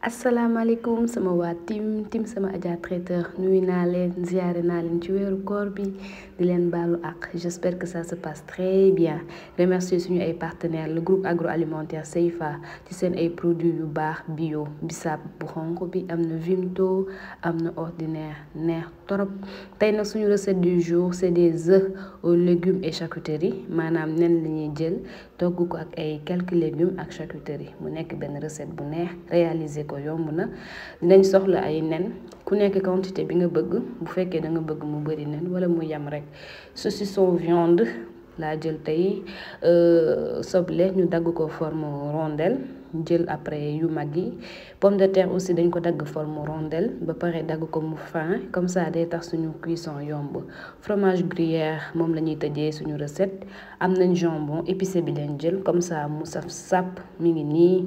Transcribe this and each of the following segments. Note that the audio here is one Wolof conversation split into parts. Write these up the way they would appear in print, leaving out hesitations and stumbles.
asalaamaaleykum sama waa tim sama Adja Traiteur nuyu naa leen ziare naa leen ci weeru koor bi di leen baalu ak j'espère que ça se passe très bien remercier suñu ay partenaires le groupe agroalimentaire Seifa ci seen ay produits yu baax bio bisaab bu xonq bi am na Vimto am na ordinaire neex torop tey nag suñu recette du jour c'est des œufs aux légumes et charcuterie maanaam nen la ñuy jël togg ko ak ay quelques légumes ak charcuterie mu nekk benn recette bu neex réaliser ko yomb na dinañ soxla ay nen ku nekk quantité bi nga bëgg bu fekkee da nga bëgg mu bari nen wala mu yam rek saucisson viande laa jël tey soble ñu dagg ko forme rondelle jël après yu mag yi pomme de terre aussi dañ ko dagg forme rondelle ba pare dagg ko mu fin comme ça day tax suñu cuisson yomb fromage gruyère moom la ñuy tëjee suñu recette am nañ jambon épicé bi leen jël comme ça mu saf sap mi ngi nii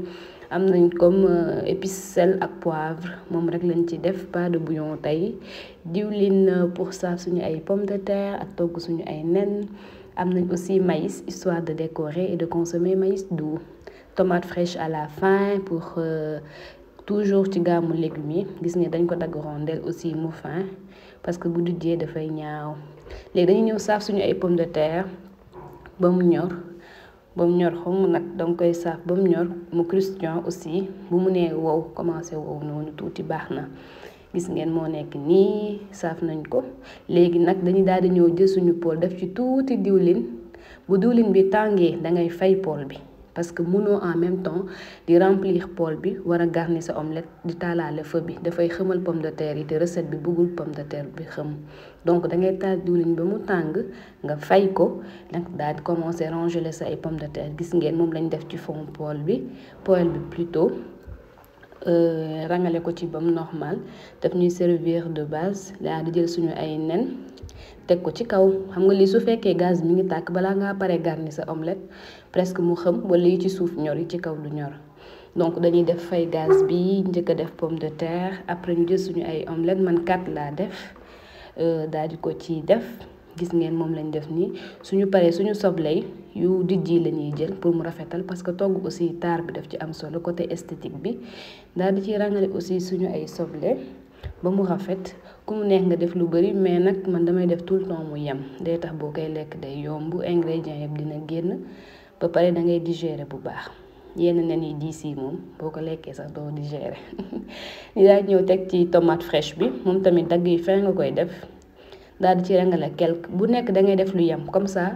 am nañ comme épice sel ak poivre moom rek lañ ci def pas de bouillon tey diwlin pour ça suñu ay pomme de terre ak togg suñu ay nen am nañ aussi maïs histoire de décorer et de consommer maïs doux tomate fraîche à la fin pour toujours ci gàmmu légumes yi gis nga dañ ko dagg rondelle aussi mu fin parce que bu dujjee dafay ñaaw léegi dañuy ñëw saaf suñu ay pomme de terre ba mu ñor xom nag danga koy saaf ba mu ñor mu croustillant aussi bu mu nee wow commencé wow noonu tuuti baax na gis ngeen moo nekk nii saaf nañ ko léegi nag dañuy daal di ñëw jël suñu poêle def ci tuuti diwlin bu diwlin bi tàngee dangay fay poêle bi parce que mënoo en même temps di remplir poêle bi war a garnir sa omelette di taalaale feu bi dafay xëmal pomme de terre yi te recette bi bëggul pomme de terre bi xëm donc da ngay taal diwlin ba mu tàng nga fay ko nag daal di commencer ranger sa ay pomme de terre gis ngeen moom lañ def ci fond poêle bi plutôt rangale ko ci ba mu normal daf ñuy servir de base daal di jël suñu ay nen teg ko ci kaw xam nga lii su fekkee gaz mi ngi tàkk balaa ngaa pare garni sa omelette presque mu xëm wala yi ci suuf ñor yi ci kaw du ñor donc dañuy def fay gaz bi njëkk a def pomme de terre après ñu jël suñu ay omelette man 4 laa def daal di ko ci def gis ngeen moom lañ def nii suñu paree suñu soble yu dijji la ñuy jël pour mu rafetal parce que togg aussi taar bi daf ci am solo côté esthétique bi daal di ci rangale aussi suñu ay soble ba mu rafet ku mu neex nga def lu bari mais nag man damay def tout le temps mu yem day tax boo koy lekk day yomb ingrédients yëpp dina génn ba pare da ngay digérer bu baax yenn nen yi diis yi moom boo ko lekkee sax doo digérer ni daal ñëw teg ci tomate fraîche bi moom tamit dagg yi fin nga koy def daal di ci rangale quelque bu nekk da ngay def lu yem comme ça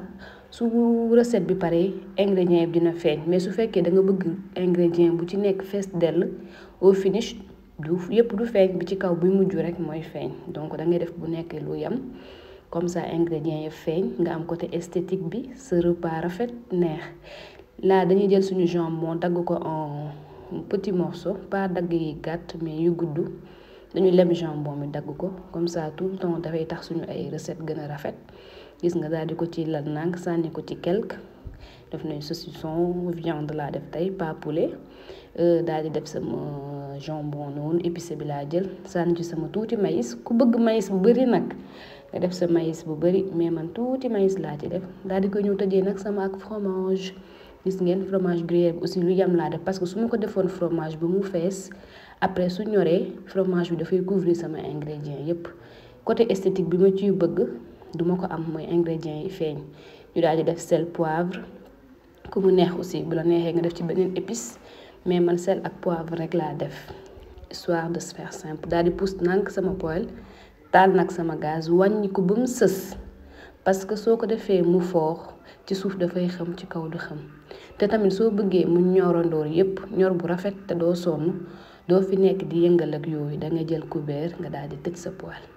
su recette bi pare ingrédients yëpp dina feeñ mais su fekkee da nga bëgg ingrédient bu ci nekk fees dell au finish du yëpp du feeñ bi ci kaw buy mujj rek mooy feeñ donc da ngay def bu nekkee lu yem comme ça ingrédients yi feeñ nga am côté esthétique bi sa repas rafet neex là dañuy jël suñu jambon dagg ko en petits morceaux pas dagg yi gàtt mais yu gudd dañu lem jambon mi dagg ko comme ça tout le temps dafay tax suñu ay recette gën a rafet gis nga daal di ko ci lal nànk sànni ko ci quelque def nañ saucisson viande laa def tey pas poulet daal di def sama jambon noonu épicé bi laa jël sànni ci sama tuuti maïs ku bëgg maïs bu bari nag nga def sa maïs bu bari mais man tuuti maïs laa ci def daal di ko ñëw tëjee nag sama ak fromage gis ngeen fromage gruyère bi aussi lu yam laa def parce que su ma ko defoon fromage ba mu fees après su ñoree fromage bi dafay couvrir sama ingrédients yépp côté esthétique bi ma ciy bëgg duma ko am mooy ingrédients yi feeñ ñu daal di def sel poivre ku mu neex aussi bu la neexee nga def ci beneen épice mais man sel ak poivre rek laa def histoire de se faire simple daal di pousse nànk sama poêle taal nag sama gaz wàññi ko ba mu sës parce que soo ko defee mu fort ci suuf dafay xam ci kaw du xam te tamit soo bëggee mu ñorandoor yépp ñor bu rafet te doo sonn doo fi nekk di yëngal ak yooyu da nga jël couvert nga daal di tëj sa poêle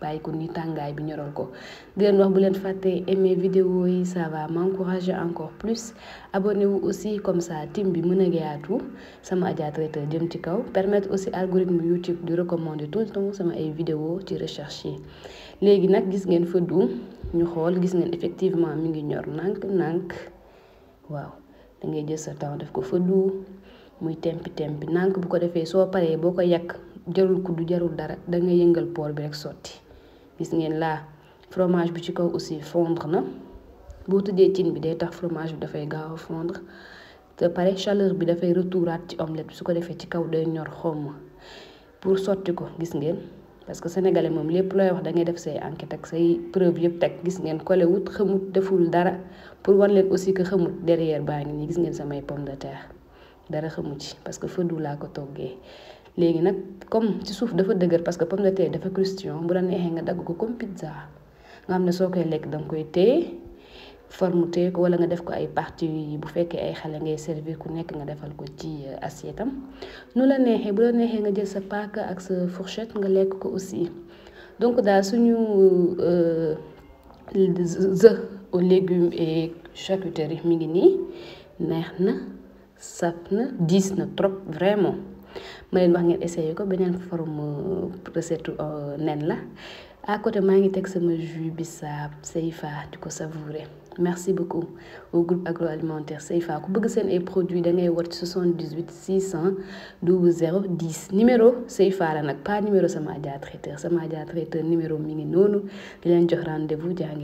bàyyi ko ni tàngaay bi ñoral ko di leen wax bu leen fàttee aimer vidéo yi ça va m'encourager encore plus abonnez-vous aussi comme ça team bi mën a yaatu sama Adja Traiteur jëm ci kaw permettre aussi algorithme YouTube di recommander tout le temps sama ay vidéo ci recherche yi léegi nag gis ngeen fëddu ñu xool gis ngeen effectivement mi ngi ñor nànk waaw da ngay jël sa temps def ko fëddu muy tempi nànk bu ko defee soo paree boo ko yàq jarul kuddu jarul dara da ngay yëngal poêle bi rek sotti gis ngeen laa fromage bi ci kaw aussi fondre na boo tëjee cin bi day tax fromage bi dafay gaaw a fondre te pare chaleur bi dafay retouraat ci omelette bi su ko defee ci kaw day ñor xomm pour sotti ko gis ngeen parce que sénégalais moom lépp looy wax da ngay def say enquête ak say preuve yëpp teg gis ngeen collé wut xamut deful dara pour wan leen aussi que xamut derrière baa ngi nii gis ngeen samay pomme de terre dara xamu ci parce que feu doux laa ko toggee léegi nag comme ci suuf dafa dëgër parce que pomme de terre dafa croustillant bu la neexee nga dagg ko comme pizza nga xam ne soo koy lekk danga koy téye forme téye ko wala nga def ko ay parties bu fekkee ay xale ngay servir ku nekk nga defal ko ci assiette am nu la neexee bu la neexee nga jël sa paaka ak sa fourchette nga lekk ko aussi donc daal suñu œufs aux légumes et charcuterie mi ngi nii neex na saf na diis na trop vraiment ma leen wax ngeen essayé ko beneen forme recette nen la à côté maa ngi teg sama jus bisaab Seifa di ko savourer merci beaucoup au groupe agroalimentaire Seifa ku bëgg seen ay produits da ngay woote 78 600 00 10 numéro Seifa la nag pas numéro Sama Dia Traiteur Sama Dia Traiteur numéro mi ngi noonu di leen jox rendez-vous jaa ngi